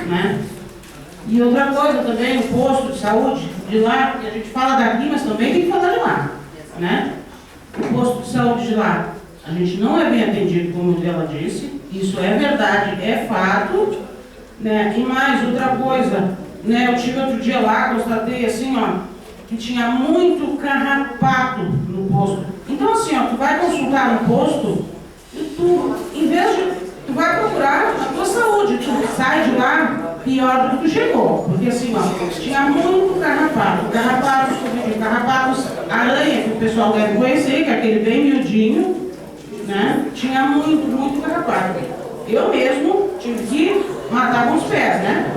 né? E outra coisa também, o posto de saúde de lá, que a gente fala daqui, mas também tem que falar de lá, né? O posto de saúde de lá, a gente não é bem atendido, como ela disse, isso é verdade, é fato, né? E mais, outra coisa, né? Eu tive outro dia lá, constatei assim, ó, que tinha muito carrapato no posto. Então assim, ó, tu vai consultar no posto e tu, em vez de, tu vai procurar a tua saúde, tu sai de lá pior do que tu chegou, porque assim, ó, tinha muito carrapatos, aranha, que o pessoal deve conhecer, que é aquele bem miudinho, né? Tinha muito carrapato. Eu mesmo tive que matar com os pés, né?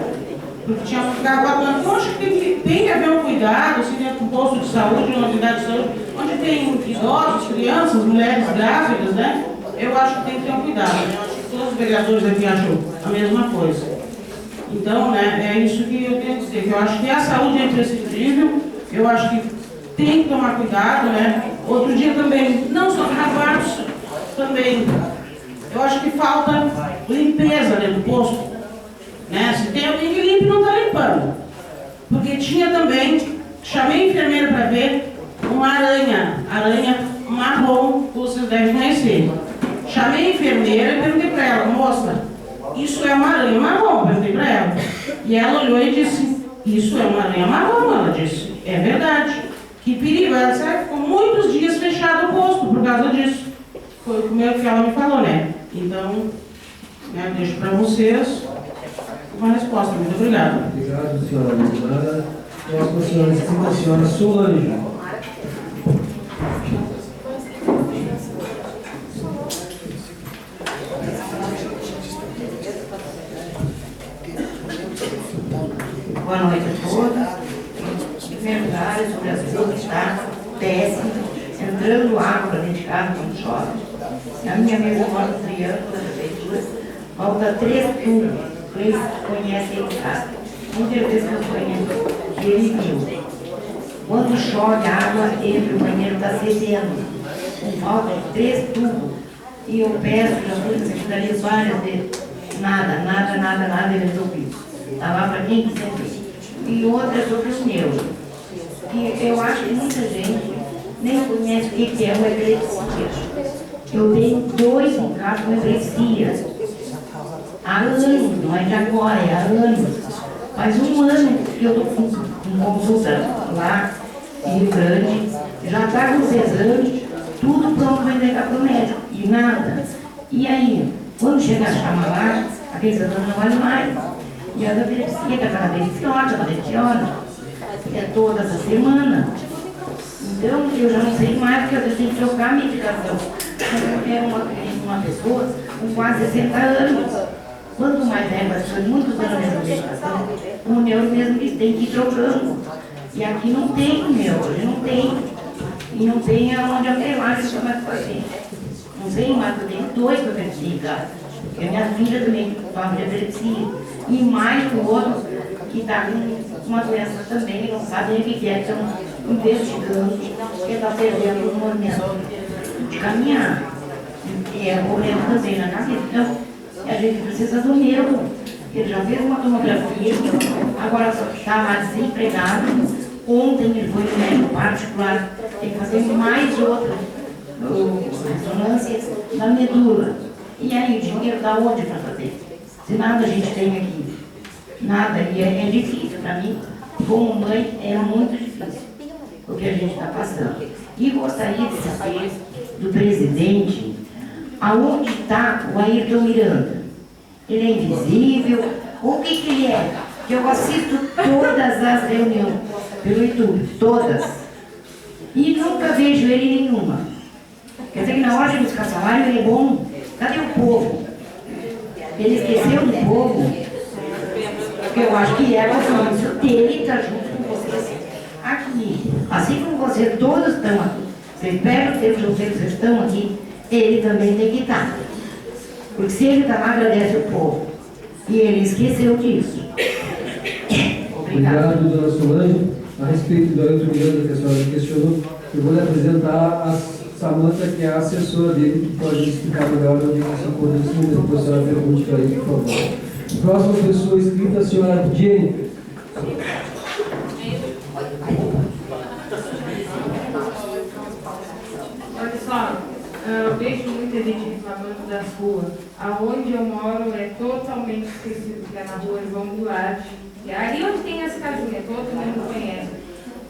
Porque tinha muito carrapato. Então acho que tem que haver um cuidado, assim, dentro do posto de saúde, uma unidade de saúde, onde tem idosos, crianças, mulheres grávidas, né? Eu acho que tem que ter um cuidado. Eu acho que todos os vereadores aqui acham a mesma coisa. Então, né, é isso que eu tenho que dizer, que eu acho que a saúde é imprescindível, eu acho que tem que tomar cuidado, né? Outro dia também, não só carrapatos, também, eu acho que falta limpeza dentro do posto, né? Se tem alguém que limpe, não está limpando. Porque tinha também, chamei a enfermeira para ver, uma aranha marrom, que vocês devem conhecer. Chamei a enfermeira e perguntei para ela, moça, isso é uma aranha marrom, perguntei para ela. E ela olhou e disse, isso é uma aranha marrom, ela disse, é verdade. Que perigo, ela disse, ficou muitos dias fechado o posto por causa disso. Foi o que ela me falou, né? Então, né, eu deixo para vocês uma resposta. Muito obrigada. Obrigado, senhora Luciana. Próxima senhora, a senhora Solange. Boa noite a todos. Em primeiro lugar, sobre as ruas que está péssimo, entrando água para dentro de casa quando chove. Na minha mesa mora um triângulo da prefeitura, falta 3 tubos. Vocês conhecem em casa. Muitas vezes que eu conheço, ele viu. Quando chove, a água entra, o banheiro está cedendo. Com falta de 3 tubos. E eu peço, já fui na secretaria várias vezes. Nada resolvido. Está lá para quem quiser ver. E outra é sobre os neuro. E eu acho que muita gente nem conhece o que é uma epilepsia. Eu tenho 2 em casa com epilepsia. Há anos, não é de agora, é há anos. Faz 1 ano que eu estou com consulta lá em Rio Grande, já está com os exames, tudo pronto para entregar para o médico. E nada. E aí, quando chega a chama lá, aqueles exames não valem mais. E a epilepsia está cada vez pior, é toda essa semana. Então, eu já não sei mais, porque eu tenho que trocar a medicação. Eu quero uma pessoa com quase 60 anos. Quanto mais velho, mas foi muitos anos a mesma medicação, o neuro mesmo que tem que ir trocando. E aqui não tem o neuro, não tem. E não tem aonde apelar isso como é que fazer. Não sei mais, eu tenho 2 para verificar. Porque a minha filha também sofre de epilepsia. E mais o outro que está com uma doença também, não sabe o que é, estão investigando, porque está perdendo o movimento de caminhar. E é problema também na cabeça. Então, a gente precisa do neuro. Ele já fez uma tomografia, agora só está lá desempregado. Ontem ele foi no médico particular, tem que fazer mais outra ressonância na medula. E aí, o dinheiro da onde para fazer? Se nada a gente tem aqui, nada, e é difícil para mim, como mãe, é muito difícil o que a gente está passando. E gostaria de saber do presidente, aonde está o Ayrton Miranda? Ele é invisível? O que ele é? Que eu assisto todas as reuniões pelo YouTube, todas, e nunca vejo ele em nenhuma. Quer dizer que na hora de buscar salário ele é bom. Cadê o povo? Ele esqueceu do povo, porque eu acho que é o compromisso dele estar junto com vocês aqui. Assim como vocês todos estão aqui, vocês pegam o tempo de vocês estão aqui, ele também tem que estar. Porque se ele está lá, agradece o povo. E ele esqueceu disso. Obrigado, dona Solange. A respeito do Ayrton Miranda, que a senhora questionou, eu vou lhe apresentar a Samanta, que é a assessora dele, que pode explicar melhor onde você encontra nesse momento. A senhora pergunte para ele, por favor. Próxima pessoa inscrita, a senhora Jennifer. Olha só, eu vejo muita gente reclamando das ruas. Aonde eu moro é totalmente esquecido, que é na rua João Goulart. E ali onde tem as casinhas, todo mundo conhece.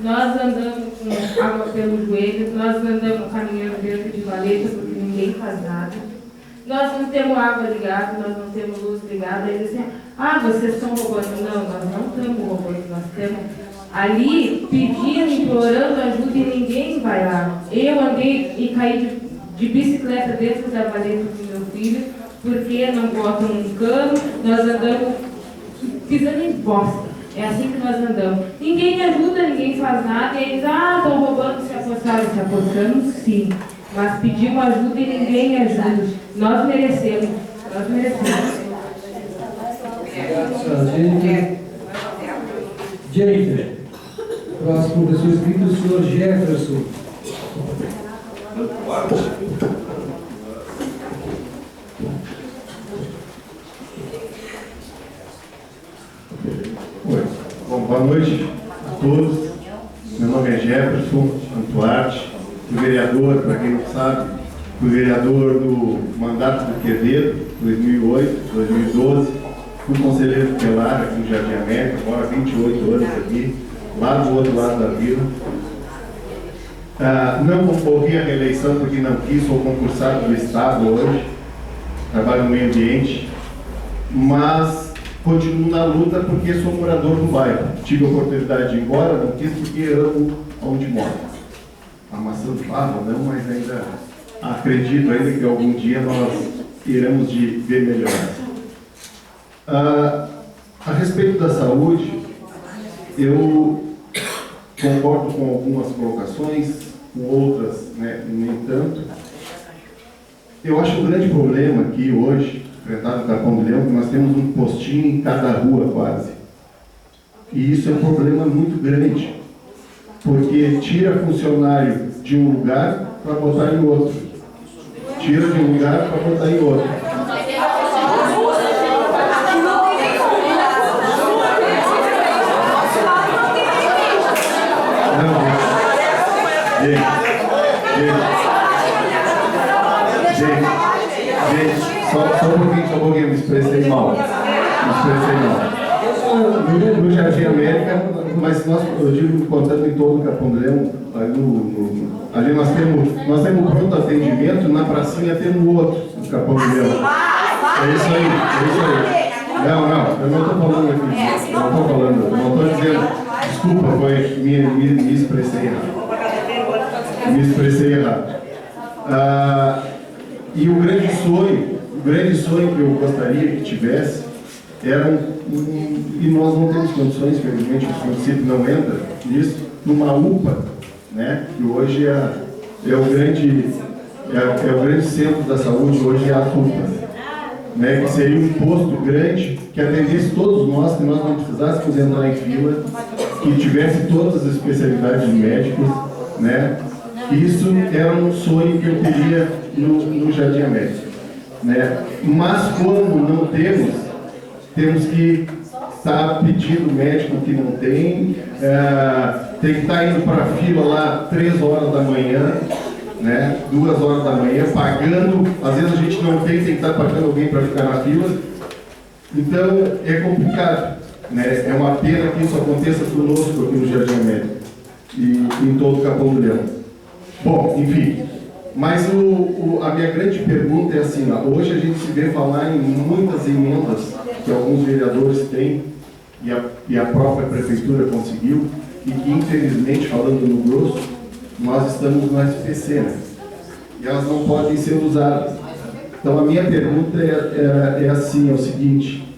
Nós andamos com água pelo joelho, nós andamos caminhando dentro de valeta, porque ninguém faz nada. Nós não temos água ligada, nós não temos luz ligada. Eles dizem, vocês estão roubando. Não, nós não estamos roubando, nós estamos ali pedindo, implorando ajuda e ninguém vai lá. Eu andei e caí de bicicleta dentro da valeta do meu filho, porque não botam um cano, nós andamos pisando em bosta. É assim que nós andamos. Ninguém me ajuda, ninguém faz nada, e eles, estão roubando, se apostaram. Se apostamos, sim. Mas pedimos ajuda e ninguém me ajuda. Nós merecemos. Nós merecemos. Jennifer. Próximo pessoa inscrita, o senhor Jefferson. Oi. Bom, boa noite a todos. Meu nome é Jefferson Antuarte, fui vereador, para quem não sabe, fui vereador do mandato do Quevedo, 2008, 2012, fui conselheiro tutelar aqui no Jardim América, agora 28 anos aqui, lá do outro lado da vila. Não concorri à reeleição porque não quis, sou concursado do Estado hoje, trabalho no meio ambiente, mas continuo na luta porque sou morador do bairro. Tive a oportunidade de ir embora, não quis porque amo onde moro. Amassando fava, não, mas ainda acredito ainda que algum dia nós iremos de ver melhor. A respeito da saúde, eu concordo com algumas colocações, com outras, né, nem tanto. Eu acho um grande problema aqui hoje, enfrentado no Capão do Leão, que nós temos um postinho em cada rua quase. E isso é um problema muito grande, porque tira funcionário de um lugar para botar em outro. Tira de um lugar para botar em outro. Gente, só um pouquinho, me expressei mal. No Jardim América, mas eu digo contando em todo o Capão do Leão, ali nós temos pronto atendimento, na pracinha temos outro, no Capão do Leão. É isso aí. Não, eu não estou falando aqui, não estou dizendo, desculpa, me expressei errado. E o grande sonho que eu gostaria que tivesse era e nós não temos condições, infelizmente o município não entra nisso, numa UPA, né, que hoje é o grande centro da saúde, hoje é a UPA, né, que seria um posto grande que atendesse todos nós, que nós não precisássemos entrar em fila, que tivesse todas as especialidades médicas, né. Isso era um sonho que eu teria no Jardim América, né? Mas como não temos que estar pedindo médico que não tem que estar indo para a fila lá 3 horas da manhã, né? 2 horas da manhã, pagando, às vezes a gente não tem que estar pagando alguém para ficar na fila, então é complicado, né? É uma pena que isso aconteça conosco aqui no Jardim América e em todo o Capão do Leão. Bom, enfim, mas a minha grande pergunta é assim, hoje a gente se vê falar em muitas emendas que alguns vereadores têm e a própria prefeitura conseguiu e que infelizmente, falando no grosso, nós estamos no SPC, né? E elas não podem ser usadas. Então a minha pergunta é assim, é o seguinte: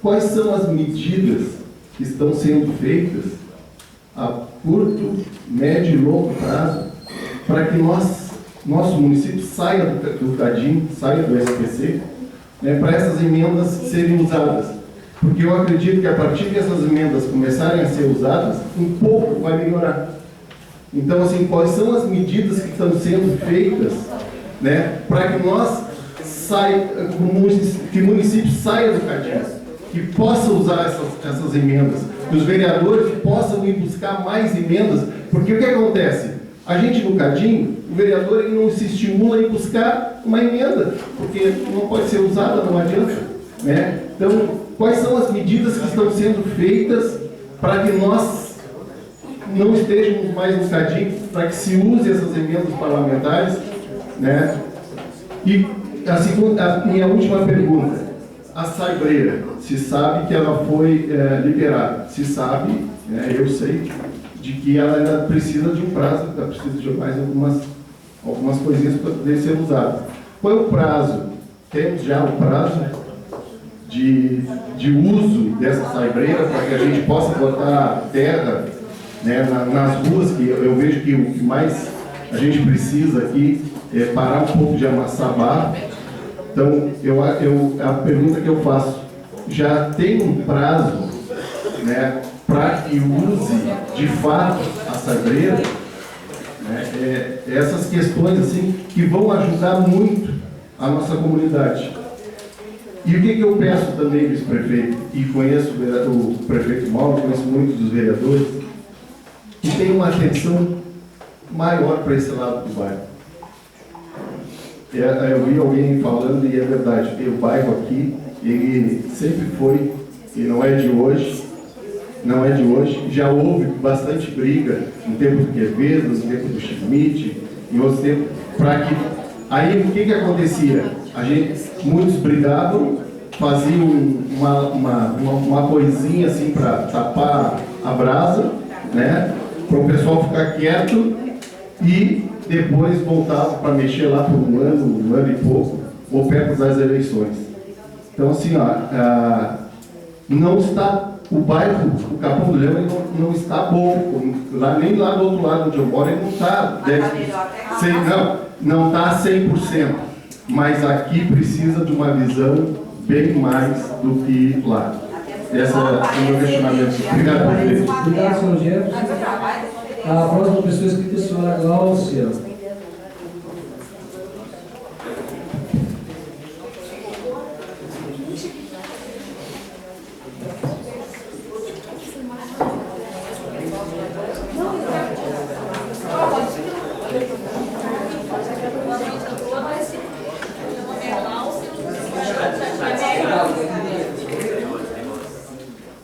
quais são as medidas que estão sendo feitas a curto, médio e longo prazo para que nosso município saia do CADIM, saia do SPC, né, para essas emendas serem usadas? Porque eu acredito que a partir que essas emendas começarem a ser usadas, um pouco vai melhorar. Então, assim, quais são as medidas que estão sendo feitas, né, para que que o município saia do CADIM? que possa usar essas emendas, que os vereadores possam ir buscar mais emendas, porque o que acontece? A gente no Cadinho, o vereador ele não se estimula em buscar uma emenda, porque não pode ser usada, não adianta, né? Então, quais são as medidas que estão sendo feitas para que nós não estejamos mais no Cadinho, para que se use essas emendas parlamentares, né? E a minha última pergunta, a saibreira, se sabe que ela foi liberada, se sabe, né, eu sei, de que ela ainda precisa de um prazo, ainda precisa de mais algumas coisinhas para poder ser usada. Qual é o prazo? Temos já o prazo de uso dessa saibreira para que a gente possa botar terra, né, nas ruas, que eu vejo que o que mais a gente precisa aqui é parar um pouco de amassar barro. Então, a pergunta que eu faço, já tem um prazo, né, para que use de fato a saibreira? Né, essas questões assim, que vão ajudar muito a nossa comunidade. E o que eu peço também, vice-prefeito, e conheço o prefeito Mauro, conheço muitos dos vereadores, que tem uma atenção maior para esse lado do bairro. Eu vi alguém falando, e é verdade, o bairro aqui, ele sempre foi, e não é de hoje, já houve bastante briga no tempo do Quevedo, no tempo do Schmidt, em outros tempos, para que... Aí o que acontecia? Muitos brigavam, faziam uma coisinha assim para tapar a brasa, né? Para o pessoal ficar quieto, e depois voltava para mexer lá por um ano e pouco, ou perto das eleições. Então, assim, não está, o bairro, o Capão do Leão, ele não está bom, nem lá do outro lado onde eu moro, ele não está, não está 100%, mas aqui precisa de uma visão bem mais do que lá. Esse é o meu questionamento. Obrigado, presidente. Obrigado, senhor Jefferson. A próxima pessoa escrita é a senhora Gláucia.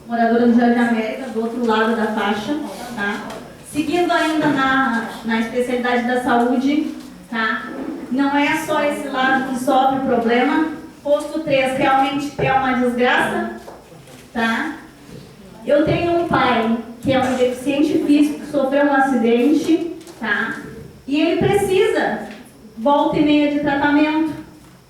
Moradora do Jardim América, do outro lado da faixa, tá? Seguindo ainda na especialidade da saúde, tá? Não é só esse lado que sofre o problema. Posto 3 realmente é uma desgraça, tá? Eu tenho um pai que é um deficiente físico, que sofreu um acidente, tá? E ele precisa, volta e meia, de tratamento,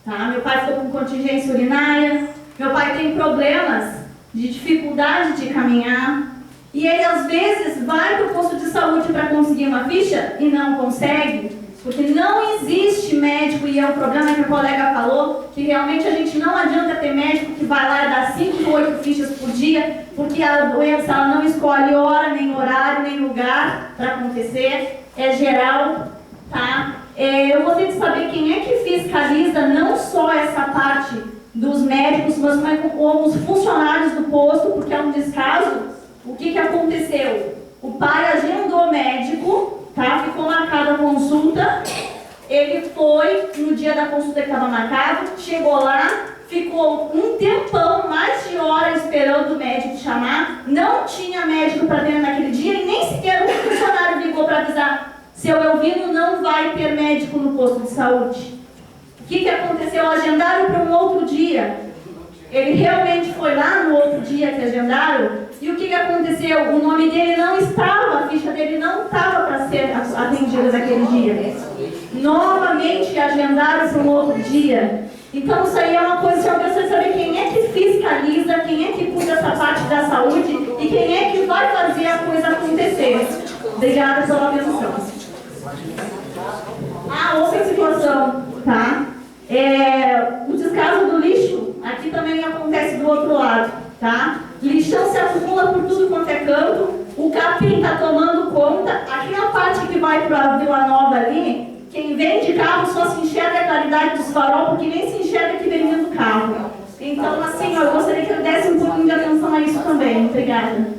tá? Meu pai ficou com contingência urinária, meu pai tem problemas de dificuldade de caminhar, e ele às vezes vai para o posto de saúde para conseguir uma ficha e não consegue, porque não existe médico, e é o problema que o colega falou, que realmente a gente não adianta ter médico que vai lá e dá 5 ou 8 fichas por dia, porque a doença ela não escolhe hora, nem horário, nem lugar para acontecer, é geral, tá? Eu gostaria de saber quem é que fiscaliza não só essa parte dos médicos, mas como os funcionários do posto, porque é um descaso. O que aconteceu? O pai agendou médico, tá? Ficou marcada a consulta, ele foi no dia da consulta que estava marcado, chegou lá, ficou um tempão, mais de hora esperando o médico chamar, não tinha médico para ter naquele dia e nem sequer um funcionário ligou para avisar: seu Elvino não vai ter médico no posto de saúde. O que aconteceu? Agendaram para um outro dia. Ele realmente foi lá no outro dia que agendaram. E o que aconteceu? O nome dele não estava, a ficha dele não estava para ser atendida naquele dia. Novamente agendaram para um outro dia. Então isso aí é uma coisa que eu gostaria de saber quem é que fiscaliza, quem é que cuida dessa parte da saúde e quem é que vai fazer a coisa acontecer. Obrigada pela atenção. Outra situação, tá? O descaso do lixo, aqui também acontece do outro lado, tá? Lixão se acumula por tudo quanto é canto, o capim está tomando conta. Aqui na parte que vai para a Vila Nova ali, quem vem de carro só se enxerga a claridade dos farol, porque nem se enxerga que vem vindo do carro. Então, assim, eu gostaria que ele desse um pouquinho Obrigada.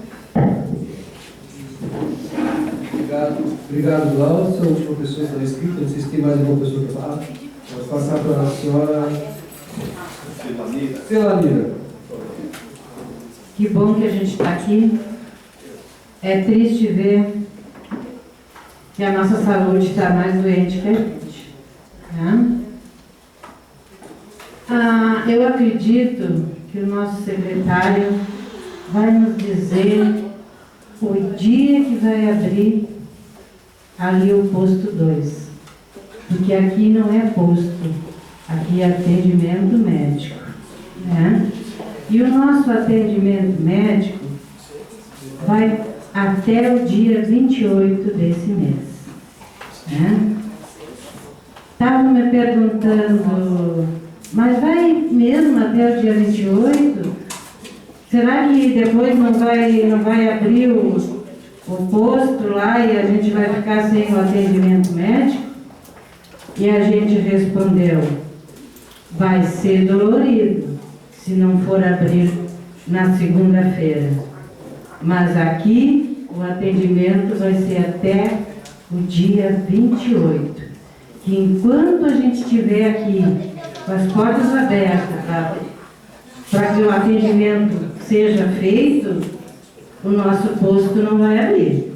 Obrigado, Glaucio. A última pessoa está inscrita. Não sei se tem mais alguma pessoa para falar. Vou passar para a senhora Celanira. Que bom que a gente está aqui. É triste ver que a nossa saúde está mais doente que a gente. Né? Eu acredito que o nosso secretário vai nos dizer o dia que vai abrir ali o posto 2. Porque aqui não é posto, aqui é atendimento médico. Né? E o nosso atendimento médico vai até o dia 28 desse mês. Né? Estavam me perguntando, mas vai mesmo até o dia 28? Será que depois não vai abrir o posto lá e a gente vai ficar sem o atendimento médico? E a gente respondeu, vai ser dolorido se não for abrir na segunda-feira. Mas aqui o atendimento vai ser até o dia 28. Que enquanto a gente estiver aqui com as portas abertas para que o atendimento seja feito, o nosso posto não vai abrir.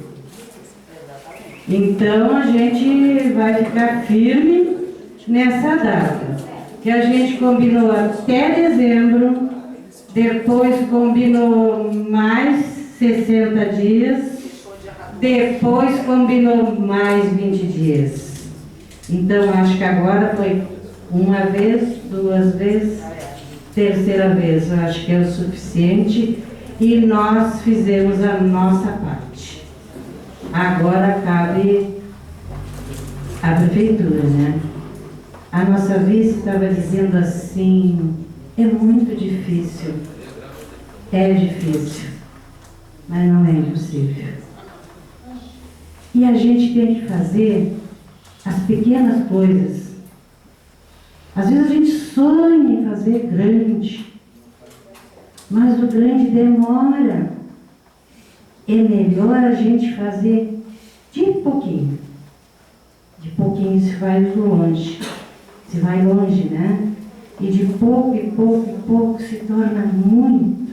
Então a gente vai ficar firme nessa data, que a gente combinou até dezembro, depois combinou mais 60 dias, depois combinou mais 20 dias. Então acho que agora foi uma vez, duas vezes, terceira vez. Eu acho que é o suficiente e nós fizemos a nossa parte. Agora cabe à prefeitura, né? A nossa vice estava dizendo assim, é muito difícil. É difícil, mas não é impossível. E a gente tem que fazer as pequenas coisas. Às vezes a gente sonha em fazer grande, mas o grande demora. É melhor a gente fazer de pouquinho. De pouquinho se vai longe. Se vai longe, né? E de pouco em pouco em pouco se torna muito.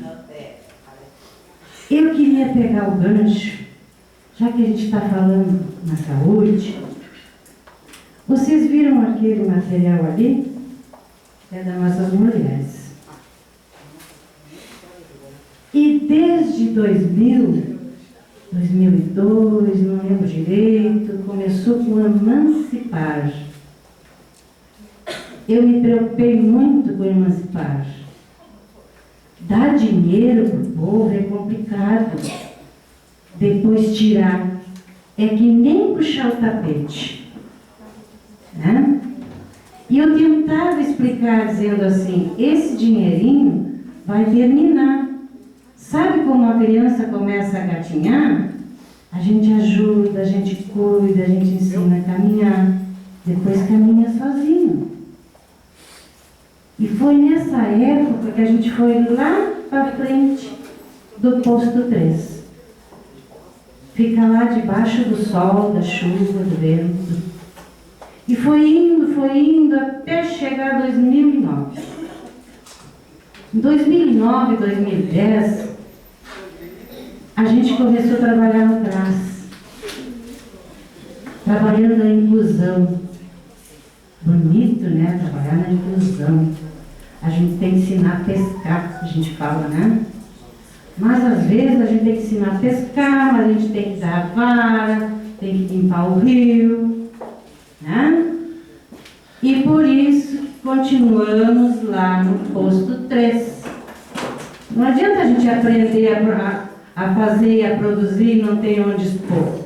Eu queria pegar o gancho, já que a gente está falando na saúde. Vocês viram aquele material ali? É das nossas mulheres. E desde 2002, não lembro direito, começou com emancipar. Eu me preocupei muito com emancipar. Dar dinheiro para o povo é complicado. Depois tirar é que nem puxar o tapete. Né? E eu tentava explicar dizendo assim, esse dinheirinho vai terminar. Sabe como a criança começa a gatinhar? A gente ajuda, a gente cuida, a gente ensina a caminhar. Depois caminha sozinho. E foi nessa época que a gente foi lá para frente do posto 3. Fica lá debaixo do sol, da chuva, do vento. E foi indo até chegar 2009. Em 2009, 2010, a gente começou a trabalhar no CRAS, trabalhando na inclusão. Bonito, né? Trabalhar na inclusão. A gente tem que ensinar a pescar, a gente fala, né? Mas às vezes a gente tem que ensinar a pescar, mas a gente tem que dar a vara, tem que limpar o rio, né? E por isso continuamos lá no posto 3. Não adianta a gente aprender a fazer e a produzir e não tem onde expor.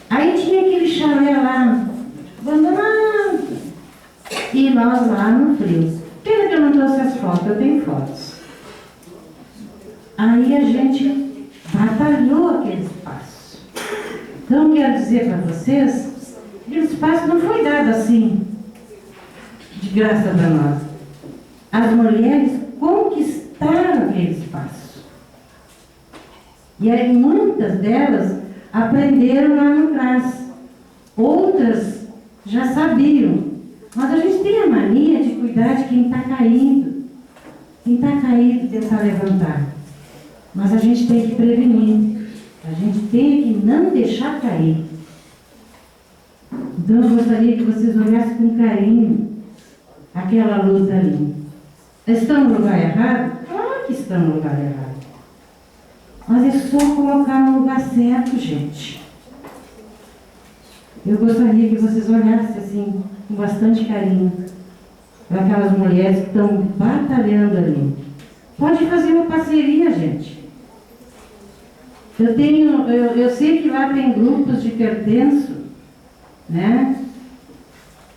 Aí tinha aquele chalé lá, abandonado. E nós lá no frio. Pena que eu não trouxe as fotos, eu tenho fotos. Aí a gente batalhou aquele espaço. Então quero dizer para vocês, aquele espaço não foi dado assim, de graça para nós. As mulheres conquistaram aquele espaço. E aí muitas delas aprenderam lá no CRAS. Outras já sabiam. Mas a gente tem a mania de cuidar de quem está caído. Quem está caído tentar levantar. Mas a gente tem que prevenir. A gente tem que não deixar cair. Então eu gostaria que vocês olhassem com carinho aquela luta ali. Estão no lugar errado? Claro que estão no lugar errado. Mas é só colocar no lugar certo, gente. Eu gostaria que vocês olhassem assim, com bastante carinho, para aquelas mulheres que estão batalhando ali. Pode fazer uma parceria, gente. Eu sei que lá tem grupos de hipertenso, né?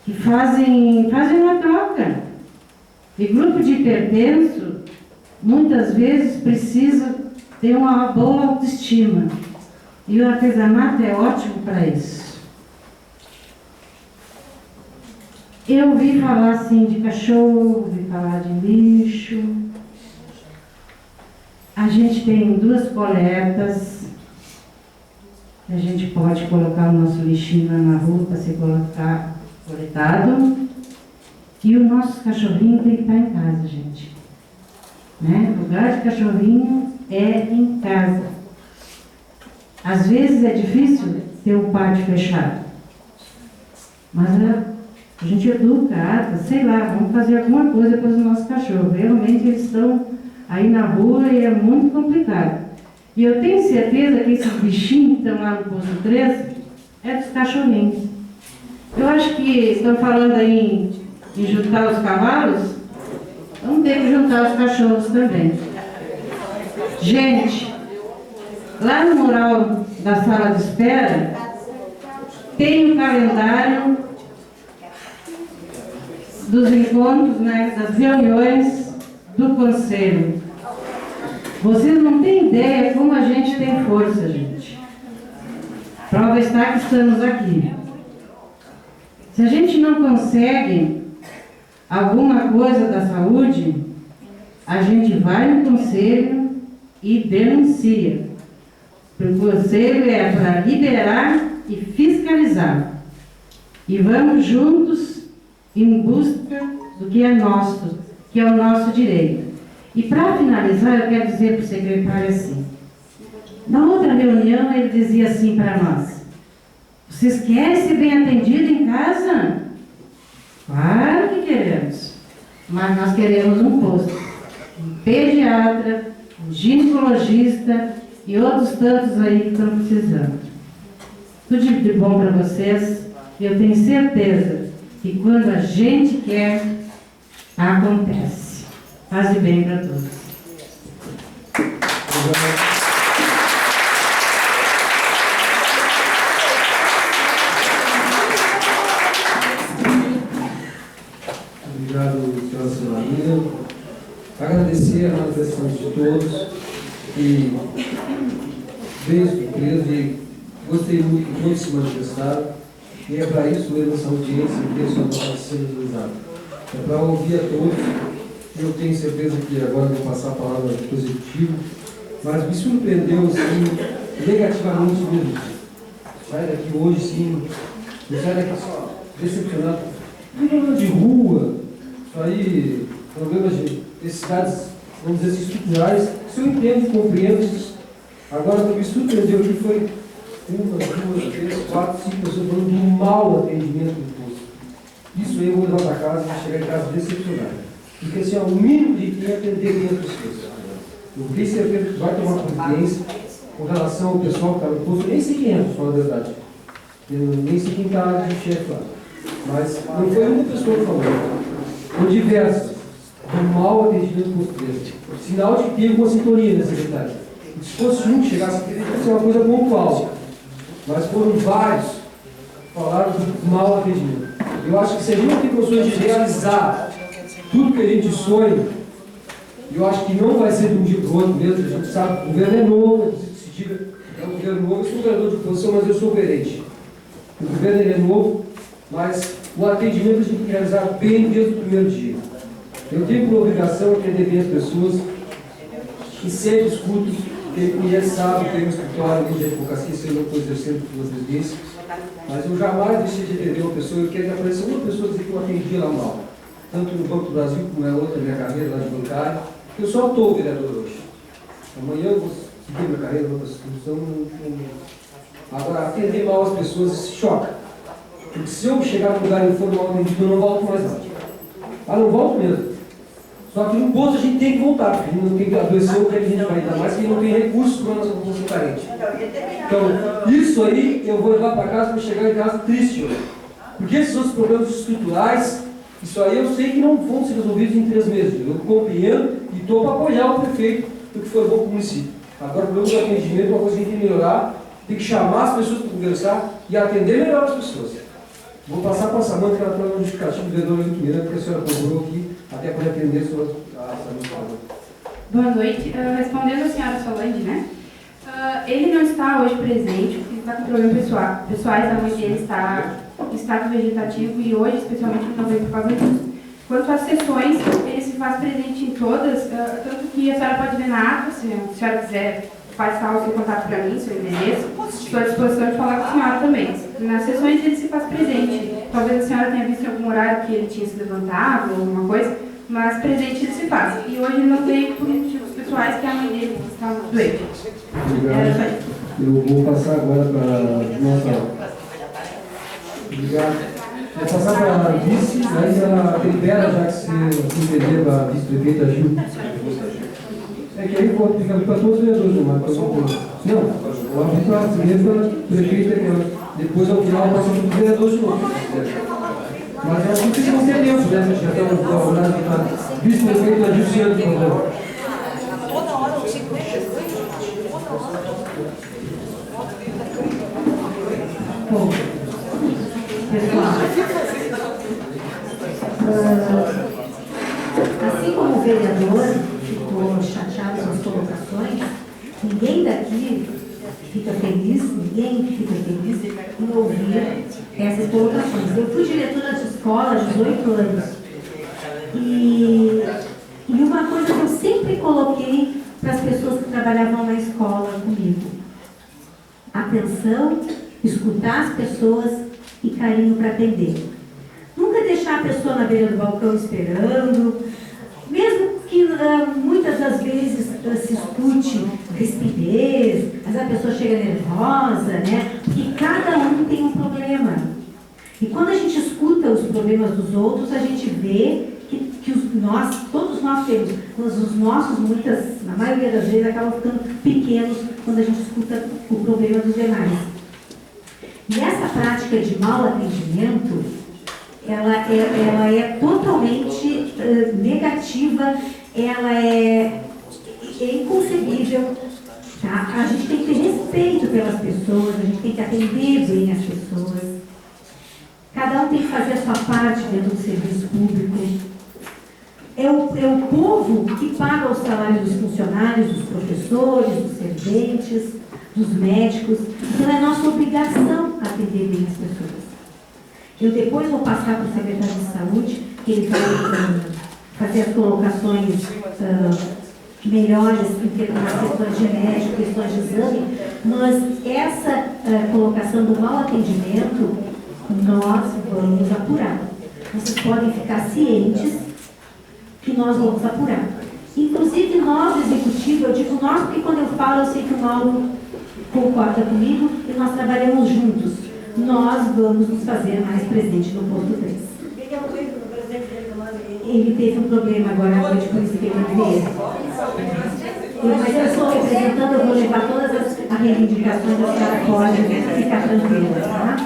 Que fazem uma troca. E grupo de hipertenso, muitas vezes, precisa ter uma boa autoestima. E o artesanato é ótimo para isso. Eu ouvi falar assim de cachorro, ouvi falar de lixo. A gente tem 2 coletas. A gente pode colocar o nosso lixinho lá na rua para ser coletado. E o nosso cachorrinho tem que estar em casa, gente. Né? O lugar de cachorrinho é em casa. Às vezes é difícil ter um pátio fechado. Mas a gente educa, sei lá, vamos fazer alguma coisa para os nossos cachorros. Realmente eles estão aí na rua e é muito complicado. E eu tenho certeza que esses bichinhos que estão lá no posto 13 é dos cachorrinhos. Eu acho que estão falando aí em juntar os cavalos, vamos ter que juntar os cachorros também. Gente, lá no mural da sala de espera, tem o calendário dos encontros, né, das reuniões do conselho. Vocês não têm ideia como a gente tem força, gente. Prova está que estamos aqui. Se a gente não consegue alguma coisa da saúde, a gente vai no conselho e denuncia. O conselho é para liberar e fiscalizar. E vamos juntos em busca do que é nosso, que é o nosso direito. E para finalizar, eu quero dizer para o secretário assim. Na outra reunião, ele dizia assim para nós: vocês querem ser bem atendidos em casa? Claro que queremos. Mas nós queremos um posto, um pediatra, um ginecologista e outros tantos aí que estão precisando. Tudo de bom para vocês. Eu tenho certeza que quando a gente quer, acontece. Paz e bem para todos. Obrigado, senhora Senadora. Agradecer a manifestação de todos e bem surpreso e gostei muito que todos se manifestaram. E é para isso mesmo essa audiência que a senhora está sendo realizada. É para ouvir a todos. Eu tenho certeza que agora vou passar a palavra positiva, mas me surpreendeu assim, negativamente mesmo. Sai daqui hoje sim, não sai daqui só decepcionado. Problema de rua, isso aí, problemas de necessidades, vamos dizer assim, estruturais, isso eu entendo e compreendo. Agora o que me surpreendeu aqui foi 1, 2, 3, 4, 5 pessoas falando de um mau atendimento do posto. Isso aí eu vou levar para casa e chegar em casa decepcionado. Porque assim, o mínimo de quem atender bem as pessoas. O vice-prefeito vai tomar providência com relação ao pessoal que está no posto. Nem sei quem é, para falar a verdade. Eu nem sei quem está de chefe lá. Mas não foi uma pessoa que falou. Foram diversas. Um mau atendimento do posto 13. Sinal de que teve uma sintonia, né, secretário? Se fosse um que chegasse aqui, ia ser uma coisa pontual. Mas foram vários que falaram do mau atendimento. Eu acho que se a gente não tem condições de realizar tudo que a gente sonha, eu acho que não vai ser de um dia para o outro mesmo. A gente sabe que o governo é novo, se diga, é um governo novo. Eu sou governador de oposição, mas eu sou coerente. O governo é novo, mas o atendimento a gente tem que realizar bem desde o primeiro dia. Eu tenho por obrigação atender bem as pessoas e sempre escuto Quem conhece sabe, tem um escritório de advocacia, sei lá, estou exercendo o que vocês disse, mas eu jamais deixei de atender uma pessoa. Eu quero que apareça uma pessoa dizer que eu atendi lá mal, tanto no Banco do Brasil como na outra minha carreira lá de bancário. Eu só estou vereador hoje. Amanhã eu vou seguir minha carreira em outra instituição. Agora, atender mal as pessoas se choca. Porque se eu chegar no lugar e for mal atendido, eu não volto mais lá. Não volto mesmo. Só que no posto a gente tem que voltar, porque a gente não tem que adoecer o que a gente vai, ainda mais que não tem recursos para nós não ser carente. Então, isso aí eu vou levar para casa para chegar em casa triste hoje. Porque esses outros problemas estruturais, isso aí eu sei que não vão ser resolvidos em 3 meses. Eu compreendo e estou para apoiar o prefeito do que for bom para o município. Agora, o problema do atendimento é uma coisa que a gente tem que melhorar, tem que chamar as pessoas para conversar e atender melhor as pessoas. Vou passar para a Samanta, que ela está no justificativo do vereador Lito Miranda, porque a senhora procurou aqui, até para atender sobre a Samanta. Boa noite. Respondendo a senhora Solange, né? Ele não está hoje presente, porque está com problemas pessoais, a mãe dele está em estado vegetativo e hoje, especialmente, não veio por causa disso. Quanto às sessões, ele se faz presente em todas, tanto que a senhora pode ver na ata, se a senhora quiser passar o seu contato para mim, seu endereço, estou à disposição de falar com a senhora também. Nas sessões ele se faz presente. Talvez a senhora tenha visto em algum horário que ele tinha se levantado ou alguma coisa, mas presente ele se faz. E hoje ele não veio por motivos pessoais, que a mãe dele está doente. Obrigado. Eu vou passar agora para a nossa... Obrigado. Vou passar para a vice, mas ela libera, já que se entender para a vice-prefeita Gil. É que aí eu vou ficar para todos os vereadores, não, mas não, eu abri para a prefeita, depois ao final eu passo para os vereadores de novo. Mas eu acho que vocês vão ter tempo, né? Já estamos com a horário da vice-prefeita Gil, por favor. Bom, pessoal, assim como o vereador ficou chateado com as colocações, ninguém daqui fica feliz em ouvir essas colocações. Eu fui diretora de escola há 18 anos e uma coisa que eu sempre coloquei para as pessoas que trabalhavam na escola comigo: atenção, escutar as pessoas e carinho para atender. Nunca deixar a pessoa na beira do balcão esperando, mesmo que muitas das vezes se escute rispidez, mas a pessoa chega nervosa, né? Porque cada um tem um problema. E quando a gente escuta os problemas dos outros, a gente vê que todos nós temos, mas os nossos, na maioria das vezes, acabam ficando pequenos quando a gente escuta o problema dos demais. E essa prática de mau atendimento, ela é totalmente negativa, ela é inconcebível. Tá? A gente tem que ter respeito pelas pessoas, a gente tem que atender bem as pessoas. Cada um tem que fazer a sua parte dentro do serviço público. É o povo que paga o salário dos funcionários, dos professores, dos serventes, dos médicos. Então é nossa obrigação atender bem as pessoas. Eu depois vou passar para o secretário de saúde, que ele vai fazer as colocações melhores em termos das questões de médico, questões de exame, mas essa colocação do mau atendimento, nós vamos apurar. Vocês podem ficar cientes que nós vamos apurar. Inclusive nós, executivo, eu digo nós porque quando eu falo, eu sei que o Mauro concorda comigo e nós trabalhamos juntos. Nós vamos nos fazer mais presente no posto 3. Ele teve um problema agora à noite, por isso que ele não veio. Mas eu estou representando, eu vou levar todas as reivindicações, a senhora pode ficar tranquila, tá?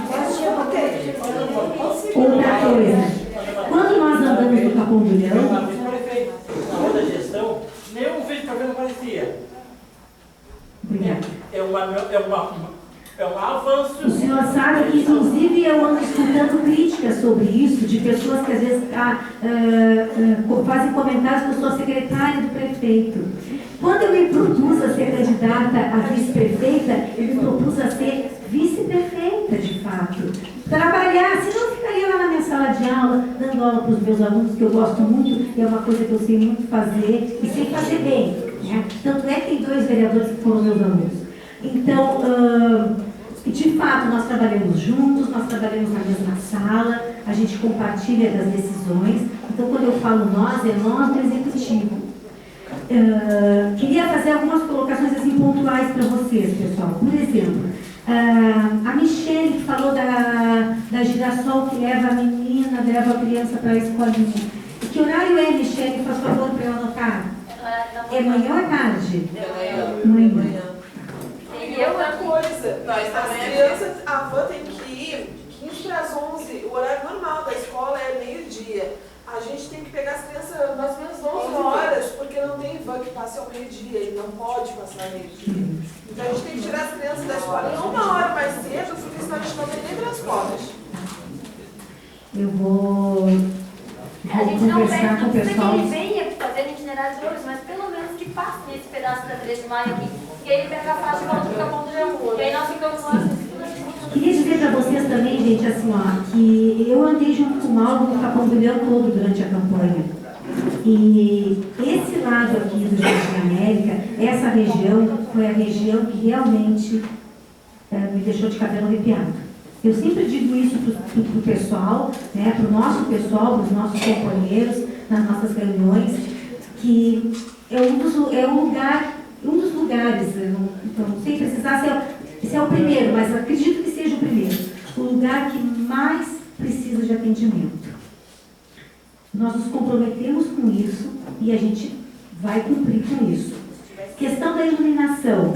Outra coisa, quando nós andamos no Capão do Leão, da gestão, nenhum vídeo programa aparecia. obrigada. É um avanço. O senhor sabe que, inclusive, eu ando escutando críticas sobre isso, de pessoas que às vezes fazem comentários que eu sou secretária do prefeito. Quando eu me propus a ser candidata a vice-prefeita, eu me propus a ser vice-prefeita, de fato. Trabalhar, senão eu ficaria lá na minha sala de aula, dando aula para os meus alunos, que eu gosto muito, e é uma coisa que eu sei muito fazer, e sei fazer bem. né? Tanto é que tem 2 vereadores que foram meus alunos. Então, de fato, nós trabalhamos juntos, nós trabalhamos na mesma sala, a gente compartilha das decisões. Então, quando eu falo nós, é nós do executivo. Queria fazer algumas colocações assim, pontuais para vocês, pessoal. Por exemplo, a Michele que falou da girassol que leva a menina, leva a criança para a escolinha. Que horário é, Michele? Faz favor para eu anotar. É manhã ou é tarde? Manhã. E outra coisa, as crianças, a van tem que ir 15 para as 11, o horário normal da escola é meio-dia. A gente tem que pegar as crianças mais ou menos 11 horas, porque não tem van que passe ao meio-dia, e não pode passar ao meio-dia. Então a gente tem que tirar as crianças da escola em 1 hora mais cedo, porque senão a gente não tem nem transporte. Eu vou A gente não conversar com o pessoal. que ele venha fazendo itinerários hoje, mas pelo menos que passe nesse pedaço da 13 de maio aqui, que aí ele pega a faixa e volta para o Capão do Leão. E aí nós ficamos lá assistindo. Queria dizer para vocês também, gente, assim, ó, que eu andei junto com o Mauro no Capão do Leão todo durante a campanha. E esse lado aqui do Jardim América, essa região, foi a região que realmente me deixou de cabelo arrepiado. Eu sempre digo isso para o pessoal, né, para o nosso pessoal, para os nossos companheiros, nas nossas reuniões, que é um dos lugares, então, sem precisar ser, esse é o primeiro, mas acredito que seja o primeiro, o lugar que mais precisa de atendimento. Nós nos comprometemos com isso e a gente vai cumprir com isso. Questão da iluminação.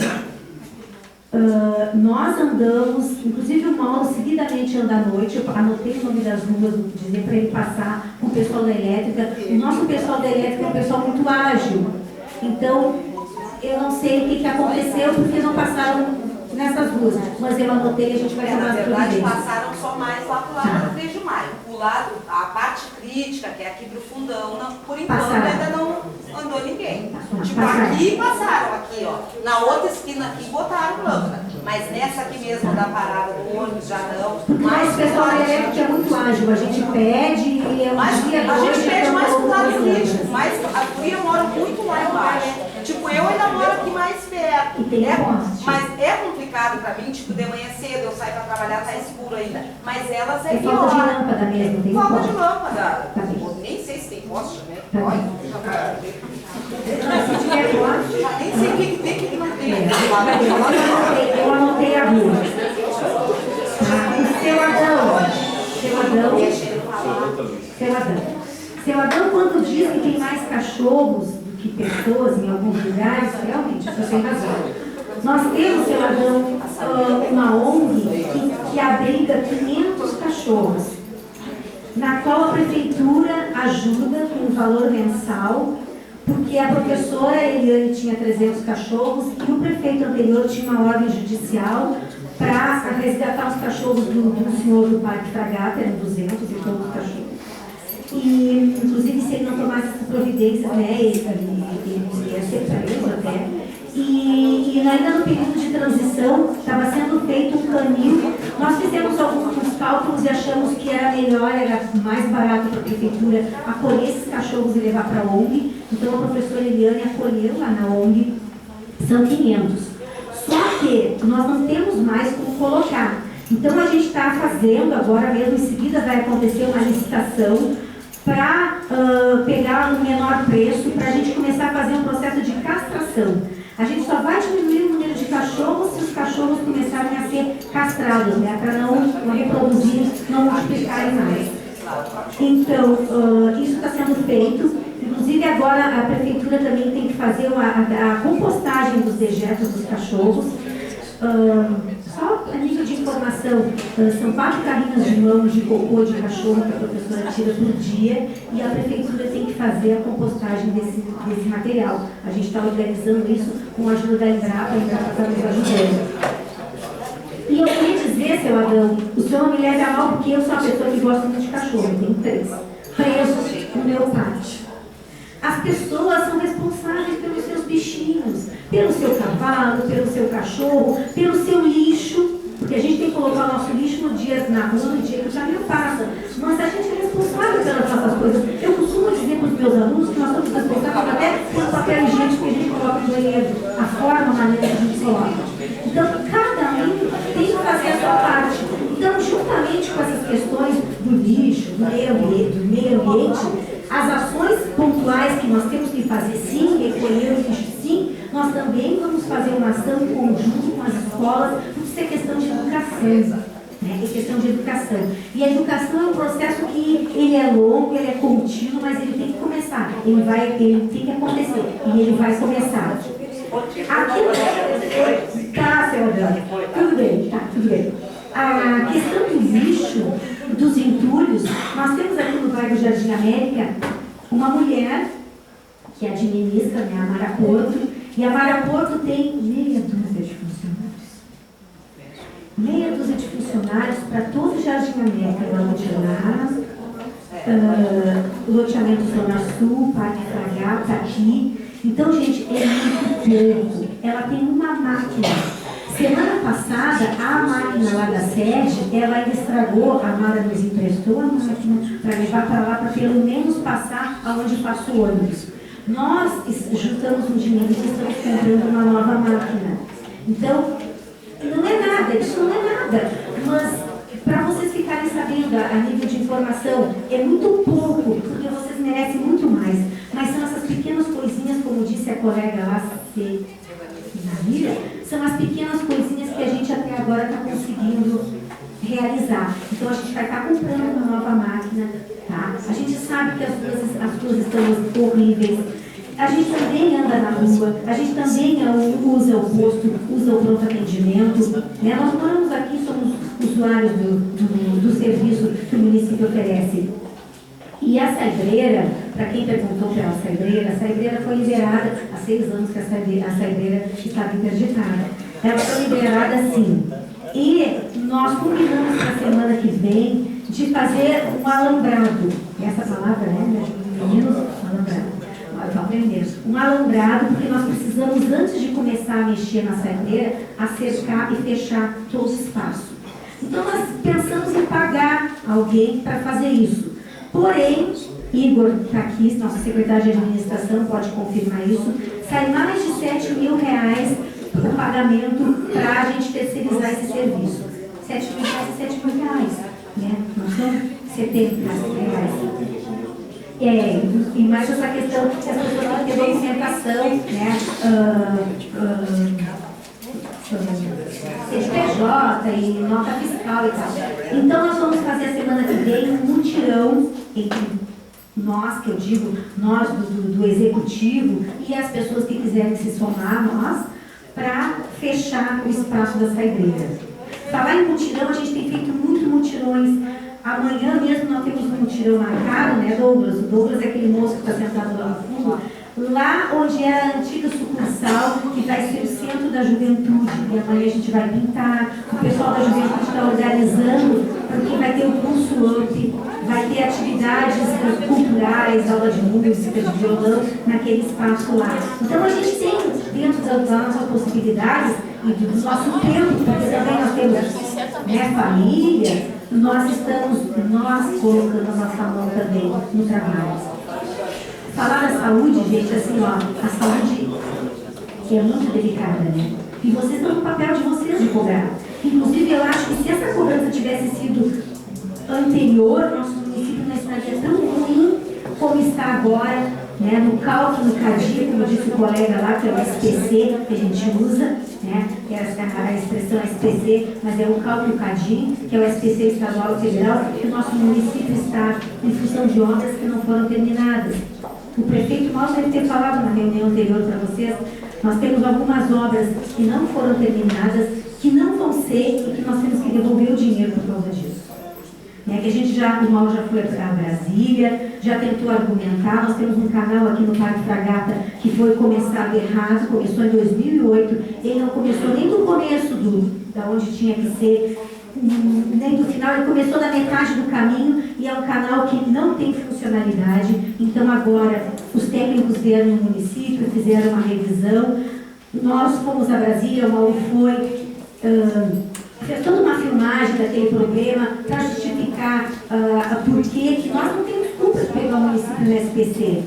Nós andamos, inclusive o Mauro seguidamente anda à noite, eu anotei o nome das ruas, dizer para ele passar com o pessoal da elétrica. O nosso pessoal da elétrica é um pessoal muito ágil, então eu não sei o que aconteceu porque não passaram nessas ruas, mas eu anotei e a gente vai Na tomar as verdade, providências. passaram só mais lá pro lado do 3 de maio. O lado, a parte crítica, que é aqui pro fundão, não, por enquanto Passaram. ainda não andou ninguém. Tipo, Passaram. aqui passaram, aqui, ó. Na outra esquina aqui botaram lâmpada. Mas nessa aqui mesmo da parada do ônibus já não. Mas o pessoal da elétrica é muito ágil, a gente pede e é Mas dia a gente dois, pede já mais pro lado estão crítico, mas a guria mora muito lá embaixo. Tipo, eu ainda moro aqui mais perto. E tem poste. Mas é complicado pra mim, tipo, de manhã cedo, eu saio pra trabalhar, tá escuro ainda. Mas elas é É falta de pior. lâmpada mesmo, tem Falta poste. de lâmpada. Tá bem. Eu nem sei se tem poste, né? Tá bem. Olha, Se tiver poste, já nem sei o que tem, o que não tem. eu anotei a rua. Seu Adão, quando diz que tem mais cachorros do que pessoas em alguns lugares, realmente, você tem razão. Nós temos, seu Adão, uma ONG que abriga 500 cachorros, na qual a prefeitura ajuda com um valor mensal, porque a professora Eliane tinha 300 cachorros e o prefeito anterior tinha uma ordem judicial para resgatar os cachorros do senhor do Parque Fragata, eram 200 e poucos cachorros. E, inclusive, se ele não tomasse essas providências, né, ele ia ser preso até. E ainda no período de transição, estava sendo feito um canil. Nós fizemos alguns cálculos e achamos que era melhor, era mais barato para a prefeitura acolher esses cachorros e levar para a ONG. Então, a professora Eliane acolheu lá na ONG, são 500. Só que nós não temos mais como colocar. Então, a gente está fazendo, agora mesmo, em seguida vai acontecer uma licitação para pegar um menor preço, para a gente começar a fazer um processo de castração. A gente só vai diminuir o número de cachorros se os cachorros começarem a ser castrados, né, para não reproduzir, não multiplicarem mais. Então, isso está sendo feito. Inclusive, agora a prefeitura também tem que fazer a compostagem dos dejetos dos cachorros. Só a nível de informação, são 4 carrinhos de mão de cocô de cachorro que a professora tira por dia e a prefeitura tem que fazer a compostagem desse material. A gente está organizando isso com a ajuda da Embrapa, a Embrapa está nos ajudando. E eu queria dizer, seu Adão, o senhor não me leva a mal porque eu sou uma pessoa que gosta muito de cachorro, eu tenho 3 presos no meu pátio. As pessoas são responsáveis pelos seus bichinhos, pelo seu cavalo, pelo seu cachorro, pelo seu lixo, porque a gente tem que colocar o nosso lixo no dia na rua, no dia que o caminhão passa. Mas a gente é responsável pelas nossas coisas. Eu costumo dizer para os meus alunos que nós somos responsáveis até pelo papel higiênico que a gente coloca nos forma, a maneira que a gente coloca. Então, cada um tem que fazer a sua parte. Então, juntamente com essas questões do lixo, do meio ambiente, as ações pontuais que nós temos que fazer, sim, recolher o lixo, sim, nós também vamos fazer uma ação em conjunto com as escolas, porque isso é questão de educação. É questão de educação. E a educação é um processo que ele é longo, ele é contínuo, mas ele tem que começar. Ele tem que acontecer. E ele vai começar. Aqui, tá, seu Adão. Tudo bem, tá, tudo bem. A questão do lixo, dos entulhos, nós temos aqui no bairro Jardim América uma mulher que administra, né, a Mara Porto, e a Mara Porto tem meia dúzia de funcionários. Meia dúzia de funcionários para todo o Jardim América, loteamento Zona Sul, Parque Fragata, aqui. Então, gente, é muito pouco. Ela tem uma máquina. Semana passada, a máquina lá da sede, ela ainda estragou, a Mara nos emprestou a máquina para levar para lá, para pelo menos passar aonde passa o ônibus. Nós juntamos um dinheiro e estamos comprando uma nova máquina. Então, não é nada, isso não é nada, mas para vocês ficarem sabendo a nível de informação, é muito pouco, porque vocês merecem muito mais. Mas são essas pequenas coisinhas, como disse a colega lá, são as pequenas coisinhas que a gente até agora está conseguindo realizar. Então a gente vai estar comprando uma nova máquina, tá? A gente sabe que as ruas estão horríveis. A gente também anda na rua, a gente também usa o posto, usa o pronto atendimento. Né? Nós moramos aqui, somos usuários do serviço que o município oferece. E a saibreira, para quem perguntou pela saibreira, a saibreira foi liberada há 6 anos que a saibreira estava interditada. Ela foi liberada sim. E nós combinamos para a semana que vem de fazer um alambrado. Essa palavra, né, meninos? Alambrado. Um alambrado, porque nós precisamos, antes de começar a mexer na saibreira, acercar e fechar todo o espaço. Então nós pensamos em pagar alguém para fazer isso. Porém, Igor está aqui, nosso secretário de administração, pode confirmar isso, sai mais de 7 mil reais o pagamento para a gente terceirizar esse serviço. 7 mil reais e 7 mil reais, né? Não são 70 reais. E mais essa questão que as pessoas têm que ter documentação, né? CNPJ e nota fiscal e tal. Então nós vamos fazer a semana que vem um mutirão entre nós, que eu digo, nós do executivo e as pessoas que quiserem se somar, nós, para fechar o espaço da saibreira. Falar em mutirão, a gente tem feito muitos mutirões. Amanhã mesmo nós temos um mutirão marcado, né, Douglas? O Douglas é aquele moço que está sentado lá no fundo, lá onde é a antiga sucursal, que vai ser o centro da juventude. E amanhã a gente vai pintar, o pessoal da juventude está organizando, porque vai ter o curso UP, vai ter atividades culturais, aula de música, de violão, naquele espaço lá. Então a gente tem, dentro das nossas possibilidades e do nosso tempo, porque também nós temos, né, família, nós colocando a nossa mão também no trabalho. Falar da saúde, gente, assim, ó, a saúde é muito delicada, né? E vocês estão no papel de vocês de cobrar. Inclusive, eu acho que se essa cobrança tivesse sido anterior, nosso município não estaria tão ruim como está agora, né? No cálculo, no CADI, como disse o colega lá, que é o SPC, que a gente usa, né? Que é a expressão SPC, mas é o cálculo CADI, que é o SPC estadual e federal, que o nosso município está em função de obras que não foram terminadas. O prefeito nosso deve ter falado na reunião anterior para vocês, nós temos algumas obras que não foram terminadas, que não vão ser e que nós temos que devolver o dinheiro por causa disso. Né, que a gente o Mauro já foi para Brasília, já tentou argumentar, nós temos um canal aqui no Parque Fragata que foi começado errado, começou em 2008, ele não começou nem do começo da onde tinha que ser, nem do final, ele começou da metade do caminho e é um canal que não tem funcionalidade. Então agora os técnicos vieram no município, fizeram uma revisão, nós fomos a Brasília, o Mauro foi, fez toda uma filmagem daquele problema para justificar por que nós não temos culpa de pegar o município no SPC.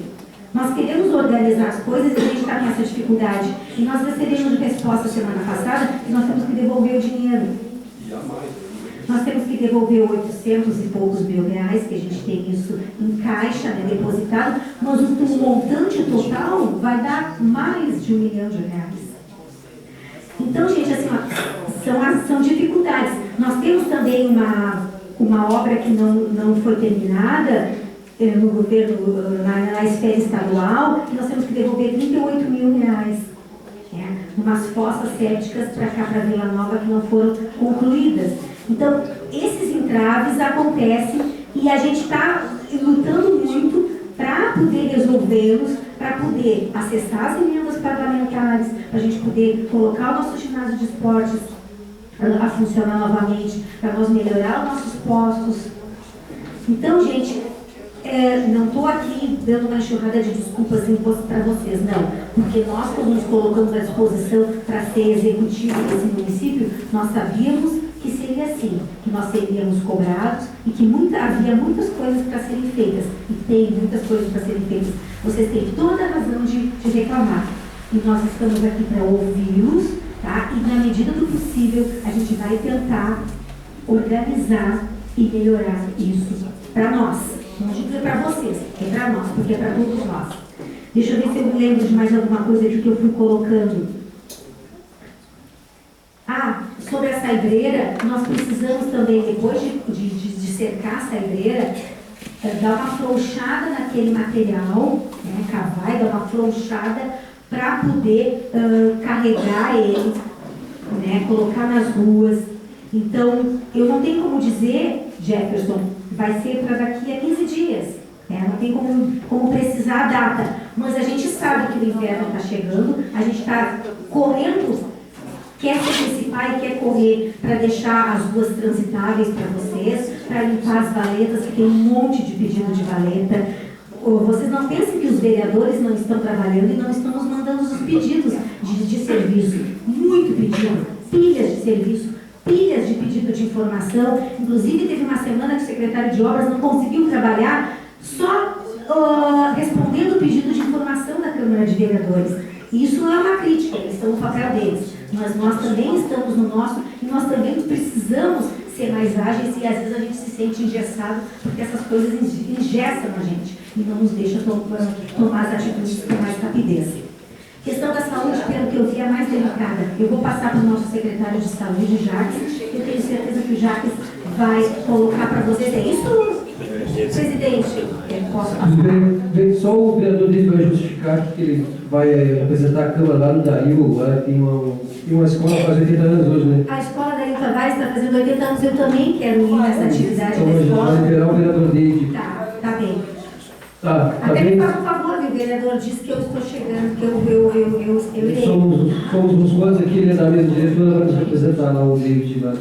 Nós queremos organizar as coisas e a gente está com essa dificuldade. E nós recebemos resposta semana passada que nós temos que devolver o dinheiro. Nós temos que devolver 800 e poucos mil reais, que a gente tem isso em caixa, né, depositado, mas o montante total vai dar mais de R$1 milhão. Então, gente, assim, ó, são dificuldades. Nós temos também uma obra que não foi terminada no governo, na esfera estadual, que nós temos que devolver R$38 mil. Umas fossas sépticas para cá, para Vila Nova, que não foram concluídas. Então, esses entraves acontecem e a gente está lutando muito para poder resolvê-los, para poder acessar as emendas parlamentares, para a gente poder colocar o nosso ginásio de esportes a funcionar novamente, para nós melhorar os nossos postos. Então, gente, não estou aqui dando uma enxurrada de desculpas para vocês, não. Porque nós, quando nos colocamos à disposição para ser executivo desse município, nós sabíamos que seria assim, que nós seríamos cobrados e que havia muitas coisas para serem feitas. E tem muitas coisas para serem feitas. Vocês têm toda a razão de reclamar. E nós estamos aqui para ouvi-los, tá? E na medida do possível, a gente vai tentar organizar e melhorar isso para nós. Não digo que é para vocês, é para nós, porque é para todos nós. Deixa eu ver se eu me lembro de mais alguma coisa de que eu fui colocando. Sobre a saibreira, nós precisamos também, depois de cercar a saibreira, dar uma flonchada naquele material, né, cavar e dar uma flonchada para poder carregar ele, né, colocar nas ruas. Então, eu não tenho como dizer, Jefferson, vai ser para daqui a 15 dias. Não tem como precisar a data. Mas a gente sabe que o inverno está chegando, a gente está correndo, quer se antecipar e quer correr para deixar as ruas transitáveis para vocês, para limpar as valetas, que tem um monte de pedido de valeta. Vocês não pensem que os vereadores não estão trabalhando e não estamos mandando os pedidos de serviço. Muito pedido, pilhas de serviço, pilhas de pedido de informação. Inclusive, teve uma semana que o secretário de obras não conseguiu trabalhar só respondendo o pedido de informação da Câmara de Vereadores. E isso não é uma crítica, eles estão no papel deles. Mas nós também estamos no nosso e nós também precisamos ser mais ágeis e às vezes a gente se sente engessado porque essas coisas engessam a gente e não nos deixam tomar as atitudes com mais rapidez. Questão da saúde, pelo que eu vi, é a mais delicada. Eu vou passar para o nosso secretário de saúde, Jacques. Eu tenho certeza que o Jacques vai colocar para vocês. É isso, presidente? Eu posso passar? Só o vereador dele vai justificar que ele vai apresentar a Câmara lá no Dario. Lá tem uma escola que faz 80 anos hoje, né? A escola Dario Tavares está fazendo 80 anos. Eu também quero ir nessa atividade da escola. Vai liberar o vereador dele. Tá bem. Até me faz um favor, o vereador disse que eu estou chegando, que eu irei. Somos uns quantos aqui, ele é da mesa diretora, vai nos representar lá o David lá.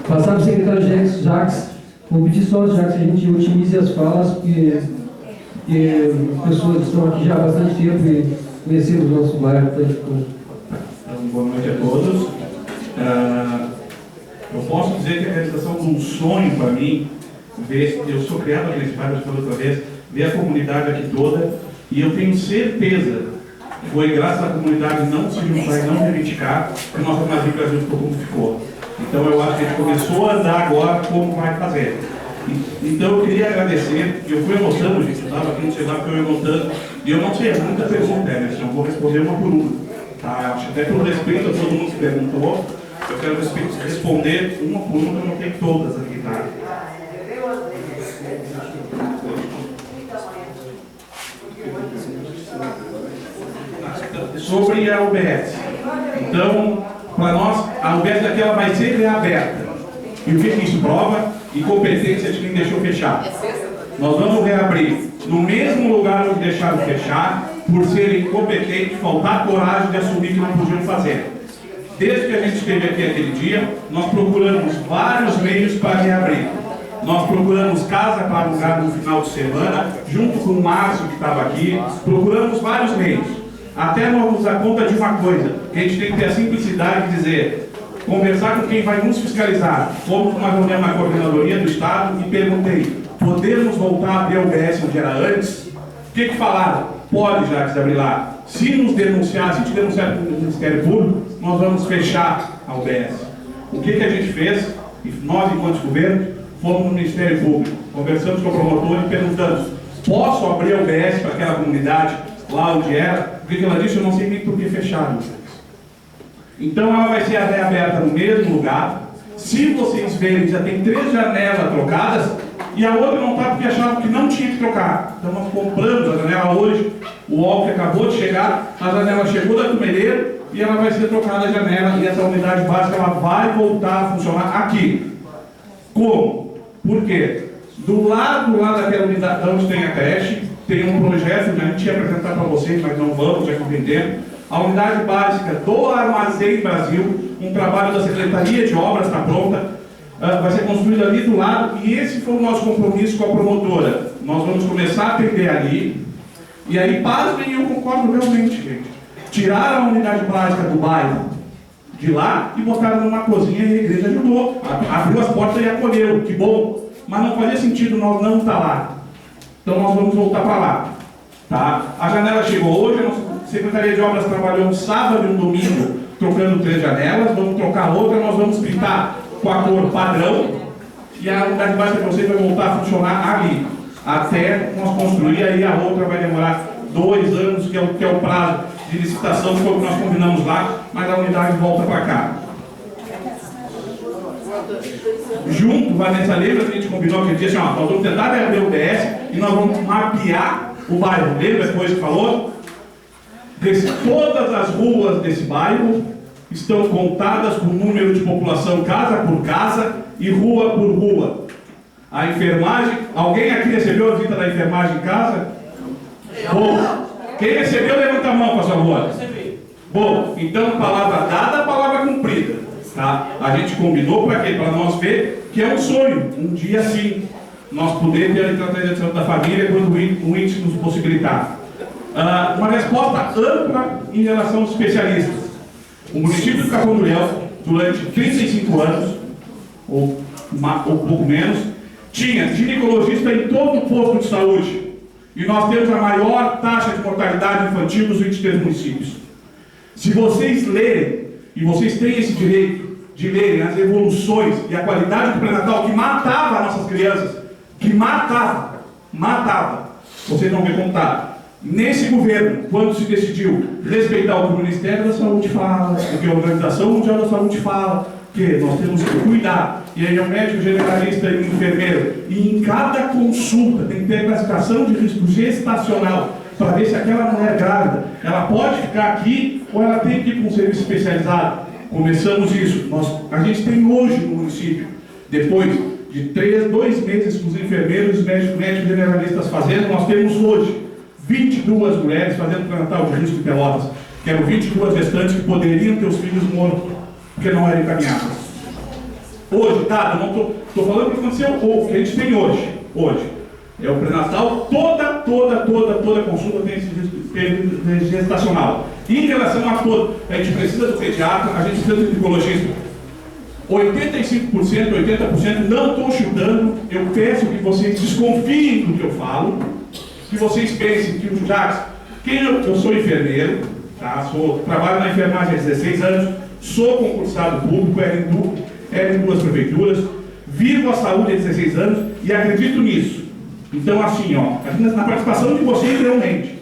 Passar para o secretário Jacques, vou pedir só aos Jacques que a gente otimize as falas, porque as pessoas estão aqui já há bastante tempo e conhecemos o nosso bairro. Boa noite a todos. Eu posso dizer que a realização de um sonho para mim, eu sou criado aqui nesse bairro pela outra vez, ver a comunidade aqui toda, e eu tenho certeza que foi graças à comunidade não se juntar e não reivindicar que o nosso Brasil ficou como ficou. Então eu acho que a gente começou a andar agora como vai fazer. Então eu queria agradecer, eu fui anotando, gente, eu estava aqui no celular, eu fui anotando, e eu não sei, muita pergunta, né? Eu vou responder uma por uma. Tá? Acho que até por respeito a todo mundo que perguntou, eu quero responder uma por uma, eu não tenho todas aqui, tá? Sobre a UBS. Então, para nós, a UBS daqui ela vai ser reaberta. E o que isso prova? Incompetência de quem deixou fechar. Nós vamos reabrir no mesmo lugar onde deixaram fechar, por serem incompetentes, faltar coragem de assumir que não podiam fazer. Desde que a gente esteve aqui aquele dia, nós procuramos vários meios para reabrir. Nós procuramos casa para alugar no final de semana, junto com o Márcio que estava aqui, procuramos vários meios. Até nós nos dar conta de uma coisa, que a gente tem que ter a simplicidade de dizer, conversar com quem vai nos fiscalizar. Fomos numa reunião na coordenadoria do Estado e perguntei, podemos voltar a abrir a UBS onde era antes? O que falaram? Pode, Jacques Abrilar, se nos denunciar, se te denunciar no Ministério Público, nós vamos fechar a UBS. O que a gente fez? E nós, enquanto governo, fomos no Ministério Público, conversamos com o promotor e perguntamos: posso abrir a UBS para aquela comunidade, lá onde era? O que ela disse? Eu não sei nem por que fecharam. Então ela vai ser reaberta no mesmo lugar. Se vocês verem, já tem 3 janelas trocadas e a outra não está porque achavam que não tinha que trocar. Então nós compramos a janela hoje, o Walker acabou de chegar, a janela chegou da Tumereiro e ela vai ser trocada a janela e essa unidade básica ela vai voltar a funcionar aqui. Como? Por quê? Do lado daquela unidade onde tem a creche, tem um projeto que a gente ia apresentar para vocês, mas não vamos, já que entendemos. A unidade básica do Armazém Brasil, um trabalho da Secretaria de Obras, está pronta, vai ser construída ali do lado, e esse foi o nosso compromisso com a promotora. Nós vamos começar a atender ali, e aí, pasmem, eu concordo realmente, gente. Tiraram a unidade básica do bairro de lá e botaram numa cozinha e a igreja ajudou, abriu as portas e acolheu, que bom, mas não fazia sentido nós não estar lá. Então nós vamos voltar para lá. Tá? A janela chegou hoje, a Secretaria de Obras trabalhou um sábado e um domingo trocando 3 janelas, vamos trocar outra, nós vamos pintar com a cor padrão e a unidade básica de vocês vai voltar a funcionar ali, até nós construir, aí a outra vai demorar 2 anos, que é o prazo de licitação, que foi o que nós combinamos lá, mas a unidade volta para cá. Junto, Vanessa, lembra que a gente combinou aquele dia assim, ó, nós vamos tentar reabrir o UBS e nós vamos mapear o bairro. Lembra depois que falou? Todas as ruas desse bairro estão contadas com o número de população casa por casa e rua por rua. A enfermagem, alguém aqui recebeu a visita da enfermagem em casa? Bom, quem recebeu, levanta a mão, pastor Juan. Bom, então palavra dada, palavra cumprida. Tá? A gente combinou para quê? Para nós ver que é um sonho, um dia sim, nós poder ter a internalização da família quando o índice nos possibilitar. Uma resposta ampla em relação aos especialistas. O município de Capão do Leão, durante 35 anos, ou pouco menos, tinha ginecologista em todo o posto de saúde. E nós temos a maior taxa de mortalidade infantil dos 23 municípios. Se vocês lerem, e vocês têm esse direito de lerem as evoluções e a qualidade do pré-natal que matava as nossas crianças, que matava, vocês vão ver como está. Nesse governo, quando se decidiu respeitar o que o Ministério da Saúde fala, o que a Organização Mundial da Saúde fala, que nós temos que cuidar, e aí é um médico generalista e um enfermeiro, e em cada consulta tem que ter classificação de risco gestacional, para ver se aquela mulher grávida, ela pode ficar aqui ou ela tem que ir para um serviço especializado. Começamos isso. A gente tem hoje no município, depois de 2 meses com os enfermeiros e médicos generalistas fazendo, nós temos hoje 22 mulheres fazendo pré-natal de risco de Pelotas, que eram 22 restantes que poderiam ter os filhos mortos, porque não eram encaminhados. Hoje, tá? Eu não estou falando o que aconteceu, o que a gente tem hoje. É o pré-natal, toda consulta tem esse risco gestacional. Em relação a a gente precisa do pediatra, a gente precisa do ginecologista. 85%, 80%, não estou chutando, eu peço que vocês desconfiem do que eu falo, que vocês pensem que o Jacques, eu sou enfermeiro, tá? Trabalho na enfermagem há 16 anos, sou concursado público, era em 2 prefeituras, vivo a saúde há 16 anos e acredito nisso. Então, assim, ó, na participação de vocês realmente,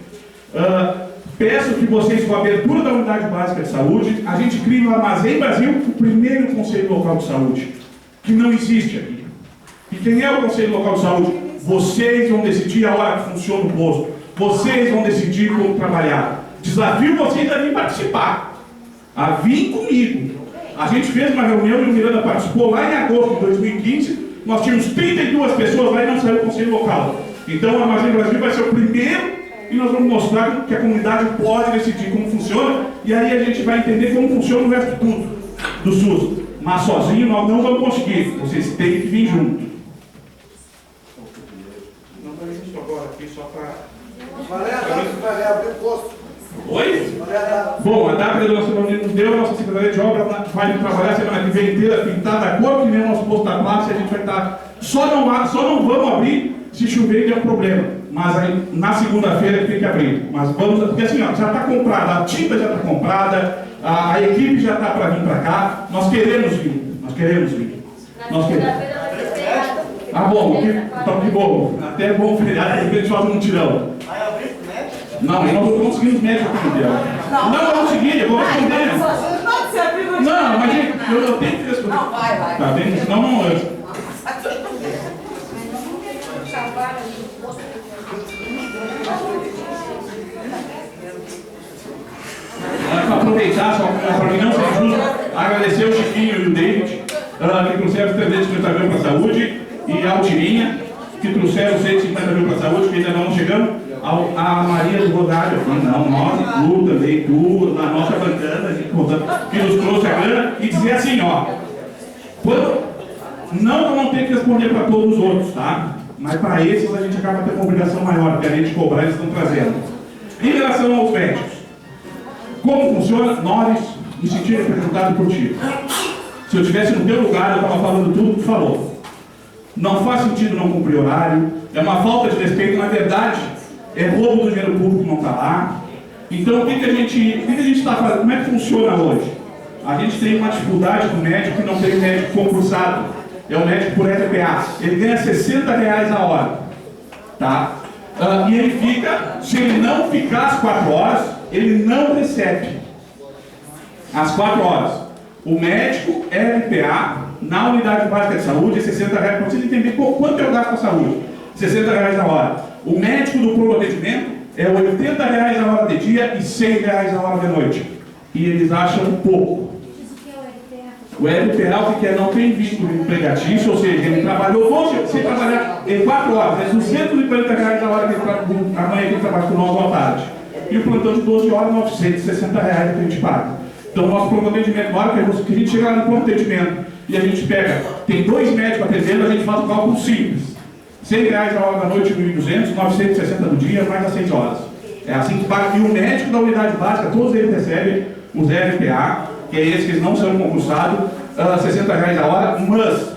peço que vocês, com a abertura da unidade básica de saúde, a gente crie no Armazém Brasil o primeiro Conselho Local de Saúde, que não existe aqui. E quem é o Conselho Local de Saúde? Vocês vão decidir a hora que funciona o posto. Vocês vão decidir como trabalhar. Desafio vocês a vir participar. A vir comigo. A gente fez uma reunião e o Miranda participou lá em agosto de 2015. Nós tínhamos 32 pessoas lá e não saiu o Conselho Local. Então o Armazém Brasil vai ser o primeiro e nós vamos mostrar que a comunidade pode decidir como funciona e aí a gente vai entender como funciona o resto de tudo do SUS. Mas sozinho nós não vamos conseguir. Vocês têm que vir junto. Não estou justo agora aqui só para... Vai abrir o posto. Oi? Bom, a data que a nossa reunião nos deu, a nossa Secretaria de Obras vai trabalhar a semana que vem inteira, pintada a cor, que nem o nosso posto da classe, a gente vai estar... Só não vamos abrir se chover e der um problema. mas aí na segunda-feira tem que abrir. Mas vamos, porque assim, ó, já está comprada, a tinta já está comprada, a equipe já está para vir para cá, nós queremos vir. Nós queremos. Ah, bom, então que bom. Até é bom feriado, porque a gente faz um tirão. Vai abrir pro médico? Não, nós não conseguimos médico aqui no Biel. Não, eu consegui, eu vou responder. Não, mas eu tenho que responder. Não, vai. Tá bem? Senão não. Para aproveitar, só para mim não ser justo, agradecer o Chiquinho e o David, que trouxeram os 350 mil para a saúde, e a Altirinha, que trouxeram os 150 mil para a saúde, que ainda não chegamos, a Maria do Rodário, não, nós, e tu também, tu, na nossa bancada, que nos trouxe a grana, e dizer assim, ó, não vão ter que responder para todos os outros, tá? Mas para esses a gente acaba tendo uma obrigação maior, porque a gente cobrar, eles estão trazendo. Em relação aos médicos, como funciona? Nós me senti representado por ti. Se eu estivesse no teu lugar, eu estava falando tudo que tu falou. Não faz sentido não cumprir horário, é uma falta de respeito, na verdade, é roubo do dinheiro público que não está lá. Então, o que a gente está fazendo? Como é que funciona hoje? A gente tem uma dificuldade com o médico que não tem médico concursado. É o médico por RPA. Ele ganha R$60 a hora. Tá? E ele fica, se ele não ficar às 4 horas, ele não recebe. Às 4 horas. O médico RPA, na unidade básica de saúde, é R$60. Para vocês entenderem quanto é o gasto com a saúde. R$60 a hora. O médico do pronto atendimento é R$80 a hora de dia e R$100 a hora de noite. E eles acham pouco. O RPA, o que é? Não tem vínculo empregatício, ou seja, ele trabalhou, se trabalhar em 4 horas, é R$240 a hora que amanhã ele trabalha com 9 da tarde. E o plantão de 12 horas, R$960 que a gente paga. Então, o nosso pronto atendimento, na hora que a gente chega lá no pronto atendimento e a gente pega, tem 2 médicos atendendo, a gente faz um cálculo simples. R$100 a hora da noite, 1.200, 960 do dia, mais as 6 horas. É assim que paga. E o médico da unidade básica, todos eles recebem os RPA, que é esse que eles não são concursados, R$60 a hora, mas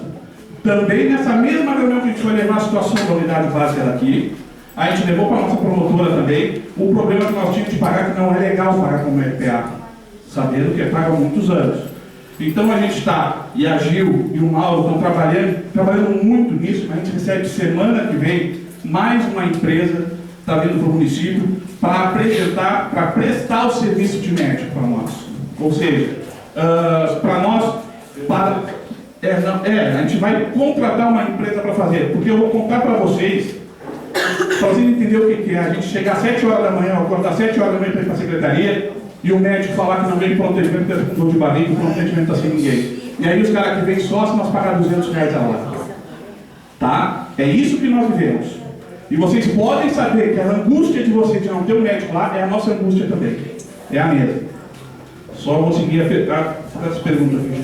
também nessa mesma reunião que a gente foi levar a situação da unidade básica daqui, a gente levou para a nossa promotora também o problema que nós tínhamos de pagar, que não é legal pagar como RPA, sabendo que é pago há muitos anos. Então a gente está, e a Gil e o Mauro estão trabalhando muito nisso, mas a gente recebe semana que vem mais uma empresa, está vindo para o município, para apresentar, para prestar o serviço de médico para nós. Ou seja, para nós, a gente vai contratar uma empresa para fazer, porque eu vou contar para vocês, para vocês entenderem o que é. A gente chegar às 7 horas da manhã, acordar às 7 horas da manhã para ir para a secretaria, e o médico falar que não vem para o atendimento, porque está com dor de barriga, o atendimento está sem ninguém. E aí os caras que vêm só, se nós pagar R$200 a hora. Tá? É isso que nós vivemos. E vocês podem saber que a angústia de vocês de não ter um médico lá é a nossa angústia também. É a mesma. Só vou seguir as perguntas aqui.